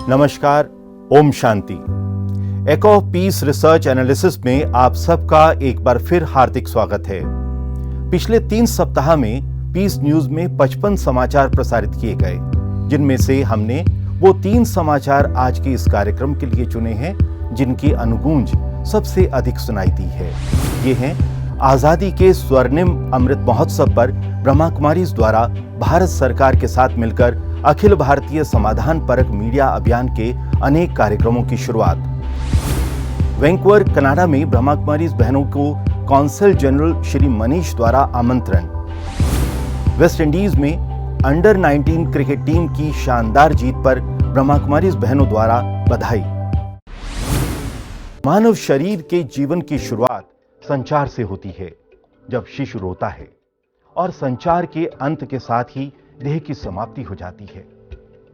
नमस्कार, ओम शांति। एको Peace Research analysis में आप सबका एक बार फिर हार्दिक स्वागत है। पिछले 3 सप्ताह में पीस न्यूज में 55 समाचार प्रसारित किए गए, जिनमें से हमने वो 3 समाचार आज के इस कार्यक्रम के लिए चुने हैं जिनकी अनुगूंज सबसे अधिक सुनाई दी है। ये हैं आजादी के स्वर्णिम अमृत महोत्सव पर ब्रह्मा कुमारीज द्वारा भारत सरकार के साथ मिलकर अखिल भारतीय समाधान परक मीडिया अभियान के अनेक कार्यक्रमों की शुरुआत। वैंकूवर कनाडा में ब्रह्मा कुमारीज बहनों को कौंसल जनरल श्री मनीष द्वारा आमंत्रण। वेस्ट इंडीज में अंडर 19 क्रिकेट टीम की शानदार जीत पर ब्रह्मा कुमारीज बहनों द्वारा बधाई। मानव शरीर के जीवन की शुरुआत संचार से होती है, जब शिशु रोता है, और संचार के अंत के साथ ही देह की समाप्ति हो जाती है।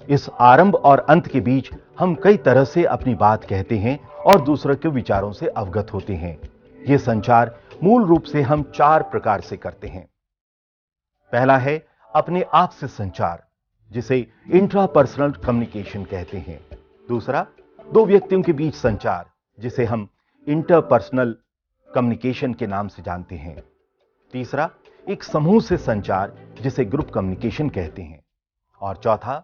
इस आरंभ और अंत के बीच हम कई तरह से अपनी बात कहते हैं और दूसरों के विचारों से अवगत होते हैं। यह संचार मूल रूप से हम 4 प्रकार से करते हैं। पहला है अपने आप से संचार, जिसे इंट्रापर्सनल कम्युनिकेशन कहते हैं। दूसरा, 2 व्यक्तियों के बीच संचार, जिसे हम इंटरपर्सनल कम्युनिकेशन के नाम से जानते हैं। तीसरा, एक समूह से संचार, जिसे ग्रुप कम्युनिकेशन कहते हैं। और चौथा,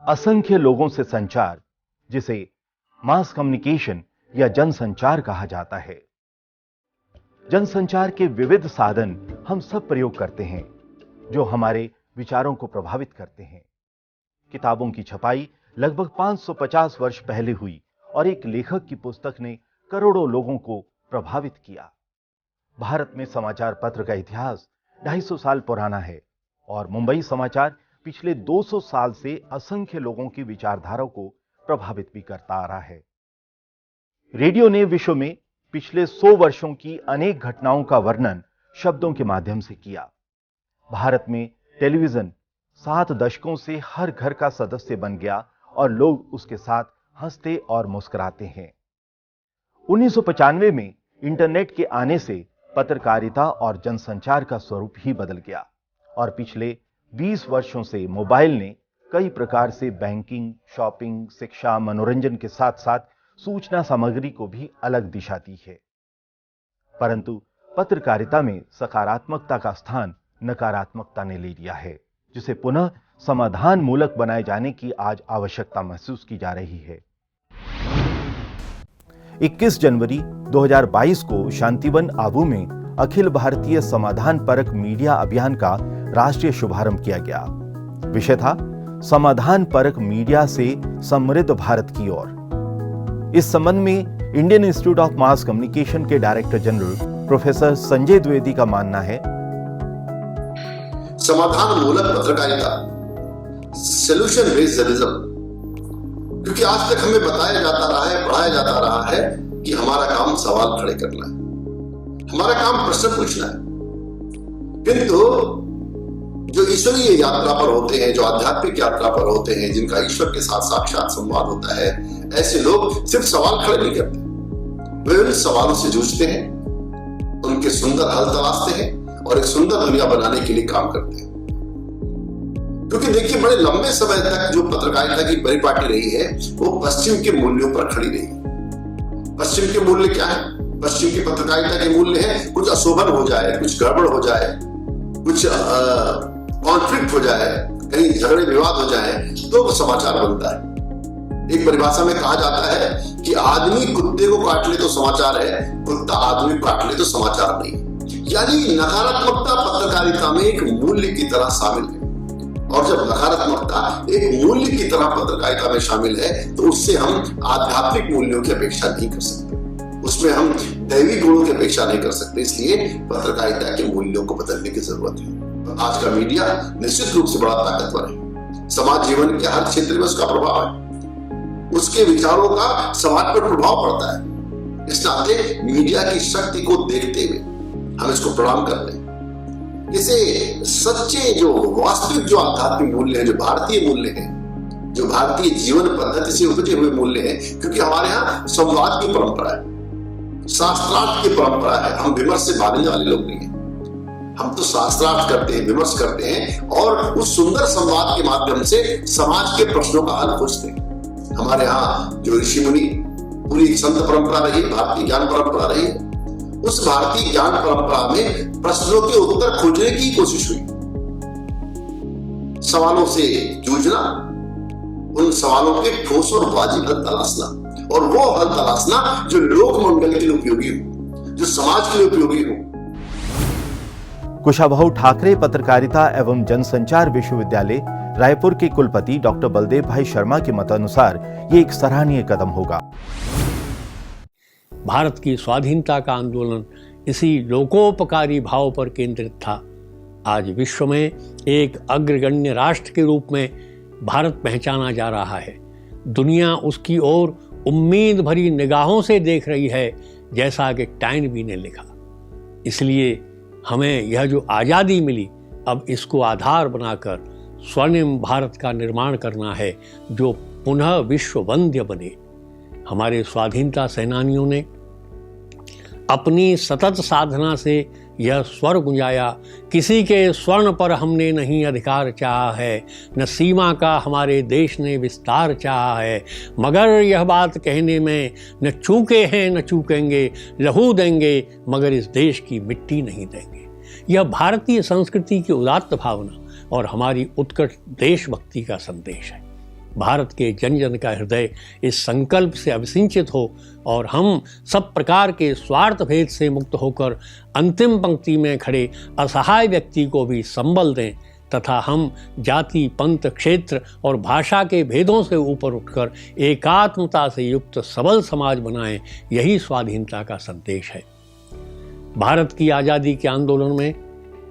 असंख्य लोगों से संचार, जिसे मास कम्युनिकेशन या जनसंचार कहा जाता है। जनसंचार के विविध साधन हम सब प्रयोग करते हैं, जो हमारे विचारों को प्रभावित करते हैं। किताबों की छपाई लगभग 550 वर्ष पहले हुई और एक लेखक की पुस्तक ने करोड़ों लोगों को प्रभावित किया। भारत में समाचार पत्र का इतिहास 250 साल पुराना है और मुंबई समाचार पिछले 200 साल से असंख्य लोगों की विचारधारा को प्रभावित भी करता आ रहा है। रेडियो ने विश्व में पिछले 100 वर्षों की अनेक घटनाओं का वर्णन शब्दों के माध्यम से किया। भारत में टेलीविजन 7 दशकों से हर घर का सदस्य बन गया और लोग उसके साथ हंसते और मुस्कुराते हैं। 1995 में इंटरनेट के आने से पत्रकारिता और जनसंचार का स्वरूप ही बदल गया और पिछले 20 वर्षों से मोबाइल ने कई प्रकार से बैंकिंग, शॉपिंग, शिक्षा, मनोरंजन के साथ साथ सूचना सामग्री को भी अलग दिशा दी है। परंतु पत्रकारिता में सकारात्मकता का स्थान नकारात्मकता ने ले लिया है, जिसे पुनः समाधान मूलक बनाए जाने की आज आवश्यकता महसूस की जा रही है। 21 जनवरी 2022 को शांतिवन आबू में अखिल भारतीय समाधान परक मीडिया अभियान का राष्ट्रीय शुभारंभ किया गया। विषय था समाधान परक मीडिया से समृद्ध भारत की ओर। इस संबंध में Indian institute of mass communication के director general professor Sanjay Dwivedi का मानना है, समाधान मूलक पत्रकारिता, सॉल्यूशन बेस्ड जर्नलिज्म, क्योंकि आज तक हमें बताया जाता रहा है, पढ़ाया जाता रहा है कि हमारा काम सवाल खड़े करना है, हमारा काम प्रश्न पूछना है। किंतु जो ईश्वरीय यात्रा पर होते हैं, जो आध्यात्मिक यात्रा पर होते हैं, जिनका ईश्वर के साथ साक्षात संवाद होता है, ऐसे लोग सिर्फ सवाल खड़े नहीं करते, वे उन सवालों से जूझते हैं, उनके सुंदर हल तलाशते हैं और एक सुंदर दुनिया बनाने के लिए काम करते हैं। क्योंकि देखिए, बड़े लंबे समय तक जो पत्रकारिता की परिपाटी रही है, वो पश्चिम के मूल्यों पर खड़ी रही। पश्चिम के मूल्य क्या है? पश्चिम की पत्रकारिता के मूल्य है कुछ अशोभन हो जाए, कुछ गड़बड़ हो जाए, कुछ कॉन्फ्लिक्ट हो जाए, कहीं झगड़े विवाद हो जाए तो वो समाचार बनता है। एक परिभाषा में कहा जाता है कि आदमी कुत्ते को काट ले तो समाचार है, कुत्ता आदमी को काट ले तो समाचार नहीं। यानी नकारात्मकता पत्रकारिता में एक मूल्य की तरह शामिल है, और जब नकारात्मकता एक मूल्य की तरह पत्रकारिता में शामिल है तो उससे हम आध्यात्मिक मूल्यों की अपेक्षा नहीं कर सकते, उसमें हम दैवी गुणों की अपेक्षा नहीं कर सकते। इसलिए पत्रकारिता के मूल्यों को बदलने की जरूरत है। आज का मीडिया निश्चित रूप से बड़ा ताकतवर है, समाज जीवन के हर क्षेत्र में उसका प्रभाव है, उसके विचारों का समाज पर प्रभाव पड़ता है। इस नाते मीडिया की शक्ति को देखते हुए हम इसको प्रणाम करते हैं। इसे सच्चे जो वास्तविक जो आध्यात्मिक मूल्य है, जो भारतीय मूल्य है, जो भारतीय जीवन पद्धति से उपजे हुए मूल्य है, क्योंकि हमारे यहाँ संवाद की परंपरा है, शास्त्रार्थ की परंपरा है। हम विमर्श से भागने वाले लोग नहीं है, हम तो शास्त्रार्थ करते हैं, विमर्श करते हैं और उस सुंदर संवाद के माध्यम से समाज के प्रश्नों का हल खोजते हैं। हमारे यहाँ जो ऋषि मुनि पूरी संत परंपरा रही, भारतीय ज्ञान परंपरा रही, उस भारतीय ज्ञान परंपरा में प्रश्नों के उत्तर खोजने की कोशिश हुई, सवालों से जूझना, उन सवालों के ठोस और वाजिब हल तलाशना, और वो हल तलाशना जो लोक मंगल के लिए उपयोगी हो, जो समाज के लिए उपयोगी हो। कुशाभाऊ ठाकरे पत्रकारिता एवं जनसंचार विश्वविद्यालय रायपुर के कुलपति डॉक्टर बलदेव भाई शर्मा के मतानुसार ये एक सराहनीय कदम होगा। भारत की स्वाधीनता का आंदोलन इसी लोकोपकारी भाव पर केंद्रित था। आज विश्व में एक अग्रगण्य राष्ट्र के रूप में भारत पहचाना जा रहा है। दुनिया उसकी ओर उम्मीद भरी निगाहों से देख रही है, जैसा कि टाइनबी ने लिखा। इसलिए हमें यह जो आज़ादी मिली, अब इसको आधार बनाकर स्वर्णिम भारत का निर्माण करना है, जो पुनः विश्व वंद्य बने। हमारे स्वाधीनता सेनानियों ने अपनी सतत साधना से यह स्वर गुंजाया, किसी के स्वर्ण पर हमने नहीं अधिकार चाहा है, न सीमा का हमारे देश ने विस्तार चाहा है, मगर यह बात कहने में न चूके हैं न चूकेंगे, लहू देंगे मगर इस देश की मिट्टी नहीं देंगे। यह भारतीय संस्कृति की उदात्त भावना और हमारी उत्कट देशभक्ति का संदेश है। भारत के जन जन का हृदय इस संकल्प से अभिसिंचित हो और हम सब प्रकार के स्वार्थ भेद से मुक्त होकर अंतिम पंक्ति में खड़े असहाय व्यक्ति को भी संबल दें, तथा हम जाति, पंथ, क्षेत्र और भाषा के भेदों से ऊपर उठकर एकात्मता से युक्त सबल समाज बनाएं। यही स्वाधीनता का संदेश है। भारत की आज़ादी के आंदोलन में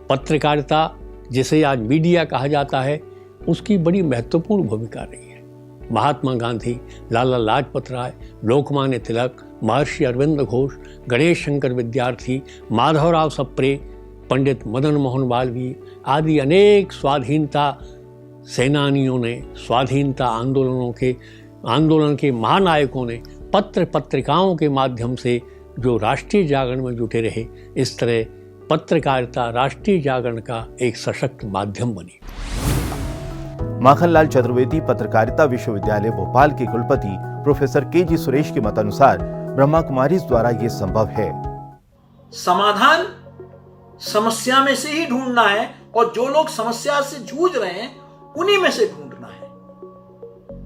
पत्रकारिता, जिसे आज मीडिया कहा जाता है, उसकी बड़ी महत्वपूर्ण भूमिका रही है। महात्मा गांधी, लाला लाजपत राय, लोकमान्य तिलक, महर्षि अरविंद घोष, गणेश शंकर विद्यार्थी, माधवराव सप्रे, पंडित मदन मोहन मालवीय आदि अनेक स्वाधीनता सेनानियों ने, स्वाधीनता आंदोलन के महानायकों ने पत्र पत्रिकाओं के माध्यम से जो राष्ट्रीय जागरण में जुटे रहे। इस तरह पत्रकारिता राष्ट्रीय जागरण का एक सशक्त माध्यम बनी। माखनलाल चतुर्वेदी पत्रकारिता विश्वविद्यालय भोपाल के कुलपति प्रोफेसर के.जी. सुरेश के मतानुसार ब्रह्मा कुमारीज द्वारा यह संभव है। समाधान समस्या में से ही ढूंढना है, और जो लोग समस्या से जूझ रहे हैं उन्हीं में से ढूंढना है।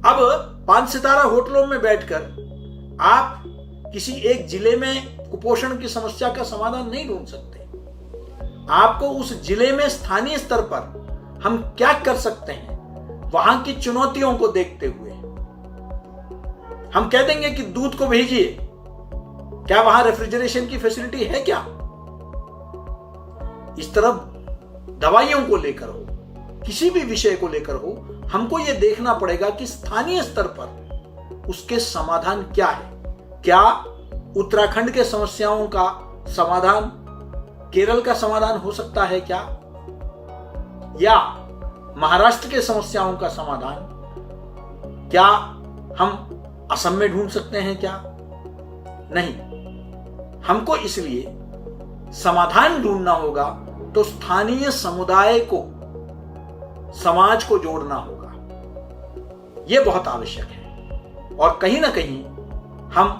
अब 5 सितारा होटलों में बैठकर आप किसी एक जिले में कुपोषण की समस्या का समाधान नहीं ढूंढ सकते। आपको उस जिले में स्थानीय स्तर पर हम क्या कर सकते हैं, वहां की चुनौतियों को देखते हुए हम कह देंगे कि दूध को भेजिए, क्या वहां रेफ्रिजरेशन की फैसिलिटी है क्या? इस तरह दवाइयों को लेकर हो, किसी भी विषय को लेकर हो, हमको यह देखना पड़ेगा कि स्थानीय स्तर पर उसके समाधान क्या है। क्या उत्तराखंड के समस्याओं का समाधान केरल का समाधान हो सकता है क्या? या महाराष्ट्र के समस्याओं का समाधान क्या हम असम में ढूंढ सकते हैं क्या? नहीं। हमको इसलिए समाधान ढूंढना होगा तो स्थानीय समुदाय को, समाज को जोड़ना होगा। यह बहुत आवश्यक है। और कहीं ना कहीं हम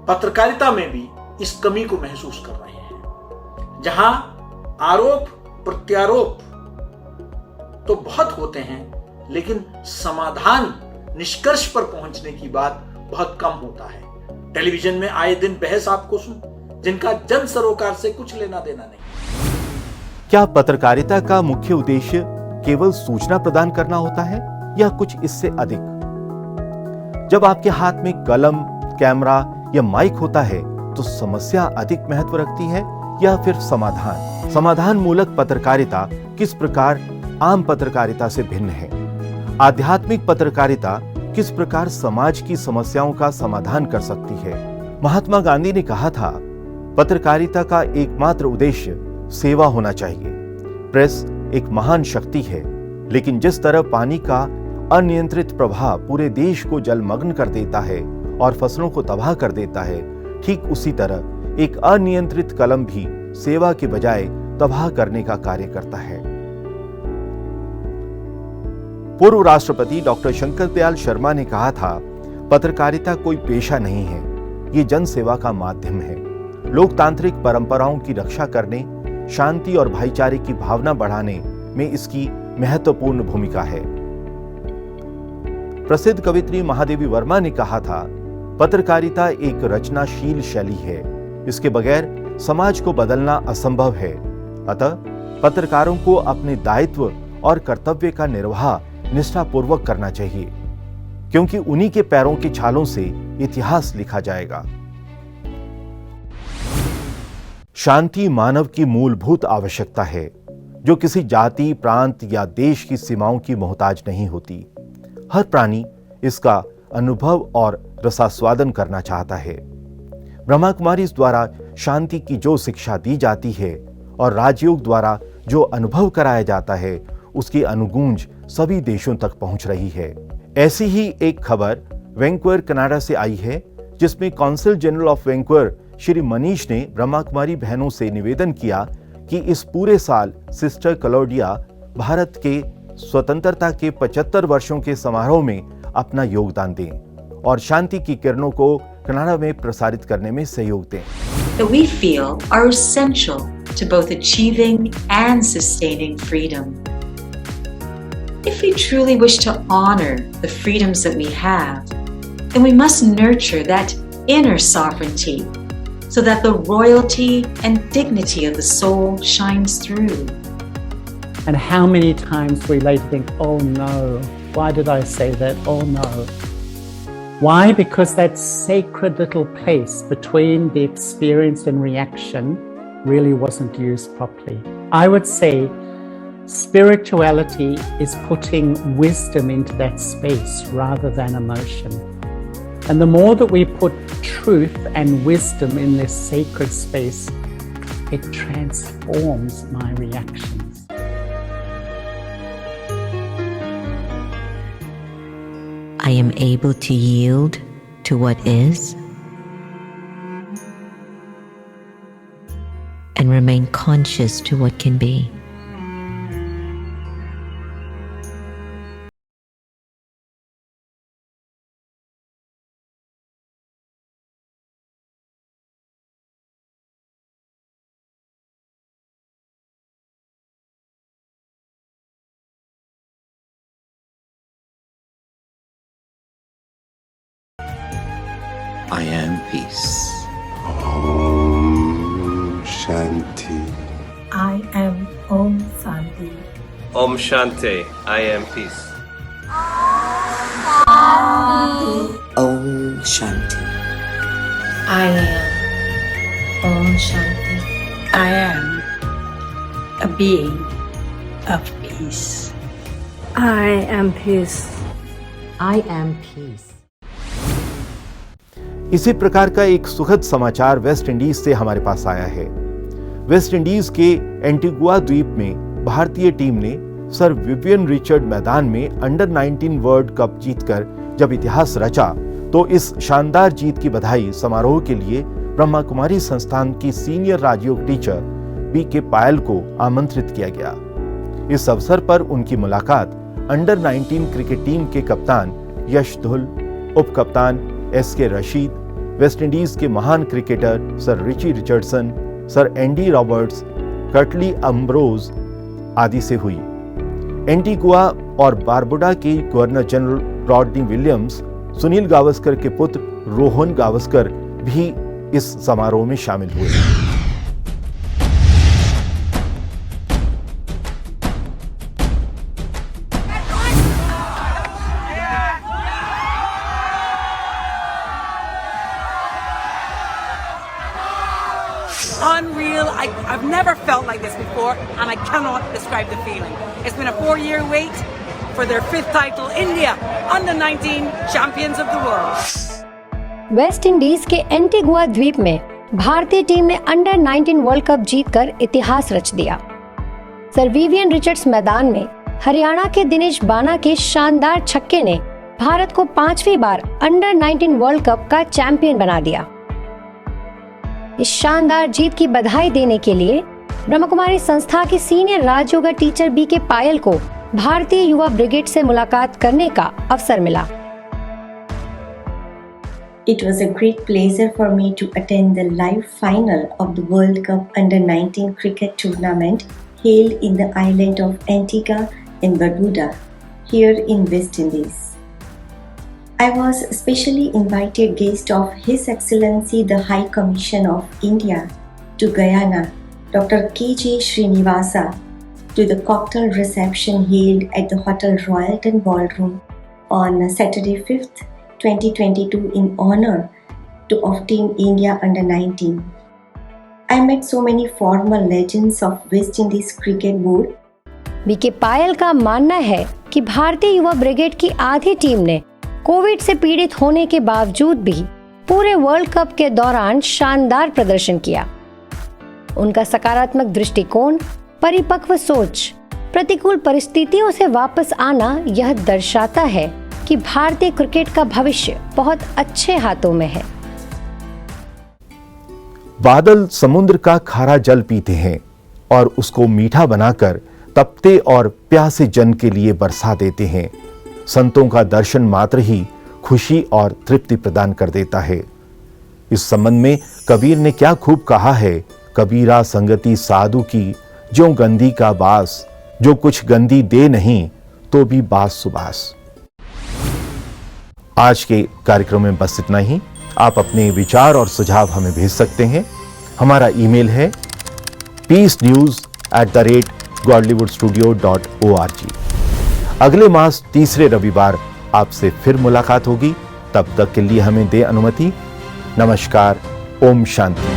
पत्रकारिता में भी इस कमी को महसूस कर रहे हैं, जहां आरोप प्रत्यारोप तो बहुत होते हैं, लेकिन समाधान, निष्कर्ष पर पहुंचने की बात बहुत कम होता है। टेलीविजन में आए दिन बहस आपको सुन, जिनका जन सरोकार से कुछ लेना देना नहीं। क्या पत्रकारिता का मुख्य उद्देश्य केवल सूचना प्रदान करना होता है या कुछ इससे अधिक? जब आपके हाथ में कलम, कैमरा या माइक होता है तो समस्या अधिक महत्व रखती है या फिर समाधान? समाधान मूलक पत्रकारिता किस प्रकार आम पत्रकारिता से भिन्न है? आध्यात्मिक पत्रकारिता किस प्रकार समाज की समस्याओं का समाधान कर सकती है? महात्मा गांधी ने कहा था, पत्रकारिता का एकमात्र उद्देश्य सेवा होना चाहिए। प्रेस एक महान शक्ति है, लेकिन जिस तरह पानी का अनियंत्रित प्रवाह पूरे देश को जलमग्न कर देता है और फसलों को तबाह कर देता है, ठीक उसी तरह एक अनियंत्रित कलम भी सेवा के बजाय तबाह करने का कार्य करता है। पूर्व राष्ट्रपति डॉक्टर शंकर दयाल शर्मा ने कहा था, पत्रकारिता कोई पेशा नहीं है, ये जनसेवा का माध्यम है। लोकतांत्रिक परंपराओं की रक्षा करने, शांति और भाईचारे की भावना बढ़ाने में इसकी महत्वपूर्ण भूमिका है। प्रसिद्ध कवित्री महादेवी वर्मा ने कहा था, पत्रकारिता एक रचनाशील शैली है, इसके बगैर समाज को बदलना असंभव है। अतः पत्रकारों को अपने दायित्व और कर्तव्य का निर्वाह निष्ठापूर्वक करना चाहिए, क्योंकि उन्हीं के पैरों की छालों से इतिहास लिखा जाएगा। शांति मानव की मूलभूत आवश्यकता है, जो किसी जाति, प्रांत या देश की सीमाओं की मोहताज नहीं होती। हर प्राणी इसका अनुभव और रसास्वादन करना चाहता है। ब्रह्मा कुमारी द्वारा शांति की जो शिक्षा दी जाती है और राजयोग द्वारा जो अनुभव कराया जाता है, उसकी अनुगूंज सभी देशों तक पहुंच रही है। ऐसी ही एक खबर वैंकूवर कनाडा से आई है, जिसमें council general of Vancouver Shri Manish ने ब्रह्मा कुमारी बहनों से निवेदन किया कि इस पूरे साल सिस्टर क्लौडिया भारत के स्वतंत्रता के 75 वर्षों के समारोह में अपना योगदान दें और शांति की किरणों को कनाडा में प्रसारित करने में सहयोग दें। That we feel are essential to both achieving and sustaining freedom. If we truly wish to honor the freedoms that we have, then we must nurture that inner sovereignty so that the royalty and dignity of the soul shines through. And how many times we later think, oh no, why did I say that? Oh no. Why? Because that sacred little place between the experience and reaction really wasn't used properly. I would say spirituality is putting wisdom into that space rather than emotion. And the more that we put truth and wisdom in this sacred space, it transforms my reactions. I am able to yield to what is and remain conscious to what can be. I am peace. Om Shanti. I am Om Shanti. Om Shanti. I am peace. Om Shanti. I am Om Shanti. I am a being of peace. I am peace. I am peace. इसी प्रकार का एक सुखद समाचार West Indies से हमारे पास आया है। वेस्ट इंडीज के एंटीगुआ द्वीप में भारतीय टीम ने सर विवियन रिचर्ड मैदान में अंडर 19 वर्ल्ड कप जीतकर जब इतिहास रचा, तो इस शानदार जीत की बधाई समारोह के लिए ब्रह्मा कुमारी संस्थान की सीनियर राजयोग टीचर बीके पायल को आमंत्रित किया गया। इस अवसर पर उनकी मुलाकात अंडर 19 क्रिकेट टीम के कप्तान यश धुल, उप कप्तान एसके रशीद, वेस्ट इंडीज के महान cricketer sir Richie Richardson, sir Andy Roberts, Curtly Ambrose आदि से हुई। एंटीगुआ और बारबुडा के governor general Rodney Williams, Sunil Gavaskar के पुत्र रोहन गावस्कर भी इस समारोह में शामिल हुए। Unreal. I've never felt like this before, and I cannot describe the feeling. It's been a 4-year wait for their 5th title. India, under 19 champions of the world. Waste Indies के Antigua द्वीप में भारतीय team ने under 19 world cup जीतकर इतिहास रच दिया। Sir Vivian Richards मैदान में हरियाणा के दिनेश बाना के शानदार छक्के ने भारत को 5वीं बार अंडर 19 वर्ल्ड कप का चैंपियन बना दिया। इस शानदार जीत की बधाई देने के लिए ब्रह्मा कुमारी संस्था के सीनियर राजयोगा टीचर बीके पायल को भारतीय युवा ब्रिगेड से मुलाकात करने का अवसर मिला। It was a great pleasure for me to attend the live final of the World Cup Under-19 cricket tournament held in the island of Antigua and Barbuda, here in West Indies. I was specially invited guest of His Excellency the High Commission of India to Guyana, Dr. K.J. Srinivasa, to the cocktail reception held at the Hotel Royalton Ballroom on Saturday 5th, 2022 in honor of Team India Under-19. I met so many former legends of West Indies Cricket Board. BK Payal का मानना है कि Bharatiya Yuva brigade की आधी team ने Covid से पीड़ित होने के बावजूद भी पूरे वर्ल्ड कप के दौरान शानदार प्रदर्शन किया। उनका सकारात्मक दृष्टिकोण, परिपक्व सोच, प्रतिकूल परिस्थितियों से वापस आना यह दर्शाता है कि भारतीय क्रिकेट का भविष्य बहुत अच्छे हाथों में है। बादल समुद्र का खारा जल पीते हैं और उसको मीठा बनाकर तपते और प्यासे जन के लिए बरसा देते हैं। संतों का दर्शन मात्र ही खुशी और तृप्ति प्रदान कर देता है। इस संबंध में कबीर ने क्या खूब कहा है, कबीरा संगति साधु की जो गंदी का बास, जो कुछ गंदी दे नहीं तो भी बास सुबास। आज के कार्यक्रम में बस इतना ही। आप अपने विचार और सुझाव हमें भेज सकते हैं। हमारा ईमेल है peacenews@godlywoodstudio.org। अगले मास तीसरे रविवार आपसे फिर मुलाकात होगी। तब तक के लिए हमें दे अनुमति। नमस्कार। ओम शांति।